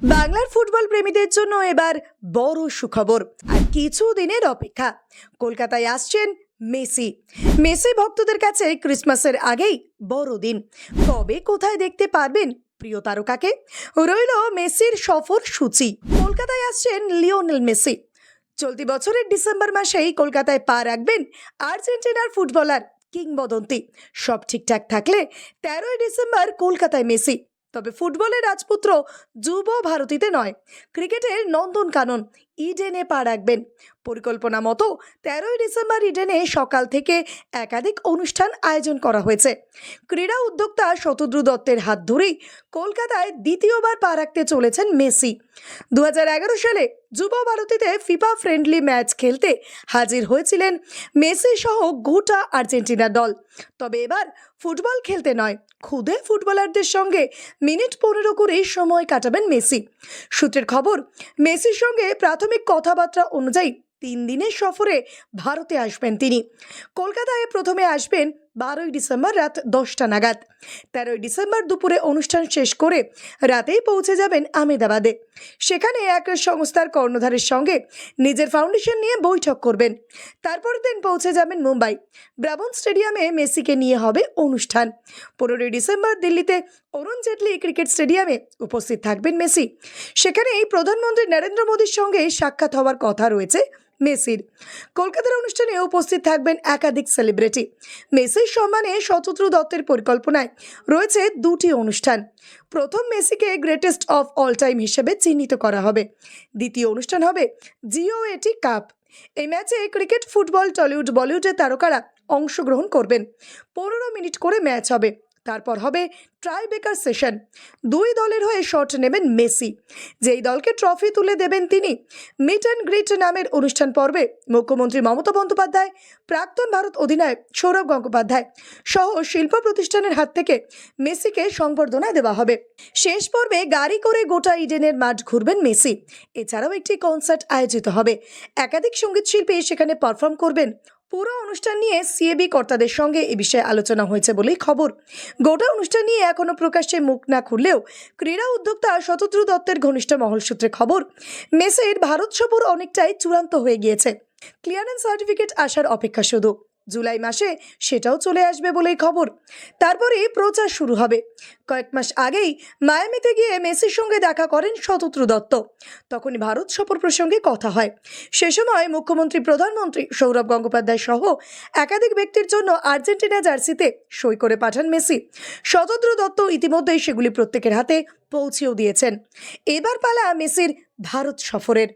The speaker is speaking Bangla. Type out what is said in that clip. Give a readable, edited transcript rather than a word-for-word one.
বাংলার ফুটবল প্রেমীদের জন্য এবার বড় সুখবর। আর কিছু দিনের অপেক্ষা, কলকাতায় আসছেন মেসি। মেসি ভক্তদের কাছে ক্রিসমাসের আগেই বড়দিন। কবে কোথায় দেখতে পারবেন প্রিয় তারকাকে? রইল মেসির সফর সূচি। কলকাতায় আসছেন লিওনেল মেসি। চলতি বছরের ডিসেম্বর মাসেই কলকাতায় পা রাখবেন আর্জেন্টিনার ফুটবলার কিংবদন্তি। সব ঠিকঠাক থাকলে 13ই ডিসেম্বর কলকাতায় মেসি। তবে ফুটবলের রাজপুত্র যুব ভারতীতে নয়, ক্রিকেটের নন্দনকানন ইডেনে পা রাখবেন। পরিকল্পনা মতো 13ই ডিসেম্বর ইডেনে সকাল থেকে একাধিক অনুষ্ঠান আয়োজন করা হয়েছে। ক্রীড়া উদ্যোক্তা শতদ্রু দত্তের হাত ধরেই কলকাতায় দ্বিতীয়বার পা রাখতে চলেছেন মেসি। 2011 সালে যুব ভারতীতে ফিফা ফ্রেন্ডলি ম্যাচ খেলতে হাজির হয়েছিলেন মেসি সহ গোটা আর্জেন্টিনা দল। তবে এবার ফুটবল খেলতে নয়, খুদে ফুটবলারদের সঙ্গে মিনিট 15 করে সময় কাটাবেন মেসি। সূত্রের খবর, মেসির সঙ্গে প্রাথমিক কথাবার্তা অনুযায়ী 3 দিনের সফরে ভারতে আসবেন তিনি। কলকাতায় প্রথমে আসবেন 12ই ডিসেম্বর রাত 10টা নাগাদ। 13ই ডিসেম্বর দুপুরে অনুষ্ঠান শেষ করে রাতেই পৌঁছে যাবেন আহমেদাবাদে। সেখানে এক সংস্থার কর্ণধারের সঙ্গে নিজের ফাউন্ডেশন নিয়ে বৈঠক করবেন। তারপর দিন পৌঁছে যাবেন মুম্বাই। ব্রাভন স্টেডিয়ামে মেসিকে নিয়ে হবে অনুষ্ঠান। 15ই ডিসেম্বর দিল্লিতে অরুণ জেটলি ক্রিকেট স্টেডিয়ামে উপস্থিত থাকবেন মেসি। সেখানে এই প্রধানমন্ত্রী নরেন্দ্র মোদীর সঙ্গে সাক্ষাৎ হওয়ার কথা রয়েছে মেসির। কলকাতার অনুষ্ঠানে উপস্থিত থাকবেন একাধিক সেলিব্রিটি। মেসির সম্মানে শতদ্রু দত্তের পরিকল্পনায় রয়েছে 2টি অনুষ্ঠান। প্রথম, মেসিকে গ্রেটেস্ট অফ অল টাইম হিসেবে চিহ্নিত করা হবে। দ্বিতীয় অনুষ্ঠান হবে জিওএটি কাপ। এই ম্যাচে ক্রিকেট, ফুটবল, টলিউড, বলিউডের তারকারা অংশগ্রহণ করবেন। 15 মিনিট করে ম্যাচ হবে। তারপর হবে ট্রাইবেকার সেশন। 2 দলের হয়ে শট নেবেন মেসি। যেই দলকে ট্রফি তুলে দেবেন তিনি। মিট অ্যান্ড গ্রিট নামের অনুষ্ঠান পর্বে মুখ্যমন্ত্রী মমতা বন্দ্যোপাধ্যায়, প্রাক্তন ভারত অধিনায়ক সৌরভ গঙ্গোপাধ্যায় সহ শিল্প প্রতিষ্ঠানের হাত থেকে মেসিকে সংবর্ধনা দেওয়া হবে। শেষ পর্বে গাড়ি করে গোটা ইডেনের মাঠ ঘুরবেন মেসি। এছাড়াও একটি কনসার্ট আয়োজিত হবে। একাধিক সঙ্গীত শিল্পী সেখানে পারফর্ম করবেন। পুরো অনুষ্ঠান নিয়ে সিএবি কর্তাদের সঙ্গে এ বিষয়ে আলোচনা হয়েছে বলেই খবর। গোটা অনুষ্ঠান নিয়ে এখনো প্রকাশ্যে মুখ না খুললেও ক্রীড়া উদ্যোক্তা শতদ্রু দত্তের ঘনিষ্ঠ মহল সূত্রে খবর, মেসির ভারত সফর অনেকটাই চূড়ান্ত হয়ে গিয়েছে। ক্লিয়ারেন্স সার্টিফিকেট আসার অপেক্ষা শুধু। জুলাই মাসে সেটাও চলে আসবে বলেই খবর। তারপরেই প্রচার শুরু হবে। কয়েক মাস আগেই মায়ামিতে গিয়ে মেসির সঙ্গে দেখা করেন শতদ্রু দত্ত। তখনই ভারত সফর প্রসঙ্গে কথা হয়। সে সময় মুখ্যমন্ত্রী, প্রধানমন্ত্রী সৌরভ গঙ্গোপাধ্যায় সহ একাধিক ব্যক্তির জন্য আর্জেন্টিনা জার্সিতে সই করে পাঠান মেসি। শতদ্রু দত্ত ইতিমধ্যেই সেগুলি প্রত্যেকের হাতে পৌঁছেও দিয়েছেন। এবার পালা মেসির ভারত সফরের।